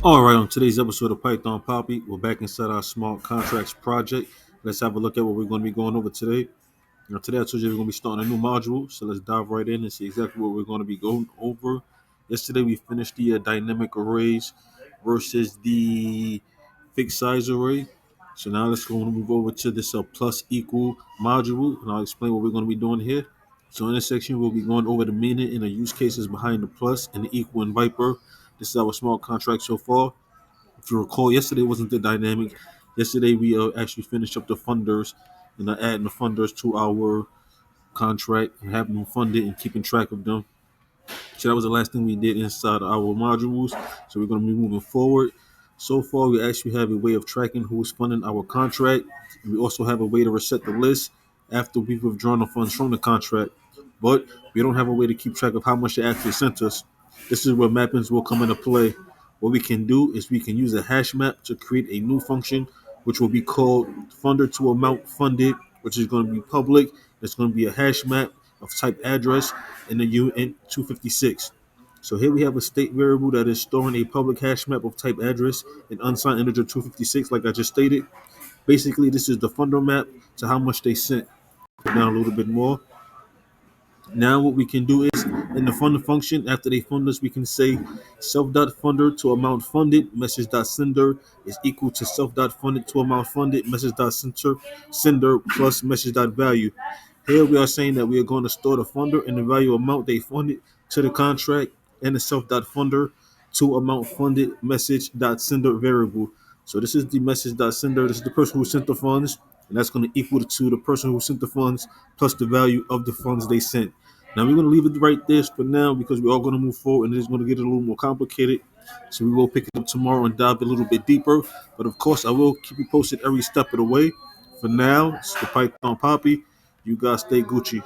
All right, on today's episode of Python Papi, we're back inside our smart contracts project. Let's have a look at what we're going to be going over today. Today I told you we're going to be starting a new module, so let's dive right in and see exactly what we're going to be going over. Yesterday we finished the dynamic arrays versus the fixed size array. So now let's go and move over to this plus equal module, and I'll explain what we're going to be doing here. So in this section, we'll be going over the meaning and the use cases behind the plus and the equal in Vyper. This is our small contract so far. If you recall, yesterday wasn't the dynamic. Yesterday we actually finished up the funders and adding the funders to our contract and having them funded and keeping track of them. So that was the last thing we did inside our modules. So we're going to be moving forward. So far, we actually have a way of tracking who's funding our contract. And we also have a way to reset the list after we've withdrawn the funds from the contract. But we don't have a way to keep track of how much they actually sent us. This is where mappings will come into play. What we can do is we can use a hash map to create a new function, which will be called funder to amount funded, which is going to be public. It's going to be a hash map of type address in the UN 256. So here we have a state variable that is storing a public hash map of type address and unsigned integer 256, like I just stated. Basically, this is the funder map to how much they sent. Put down a little bit more. Now what we can do is in the funder function, after they fund us, we can say self.funder to amount funded, message.sender is equal to self.funded to amount funded, message.sender plus message.value. Here we are saying that we are going to store the funder and the value amount they funded to the contract and the self.funder to amount funded message.sender variable. So this is the message.sender. This is the person who sent the funds, and that's going to equal to the person who sent the funds plus the value of the funds they sent. Now we're going to leave it right there for now because we're all going to move forward and it's going to get a little more complicated. So we will pick it up tomorrow and dive a little bit deeper. But of course, I will keep you posted every step of the way. For now, it's the Python Poppy. You guys stay Gucci.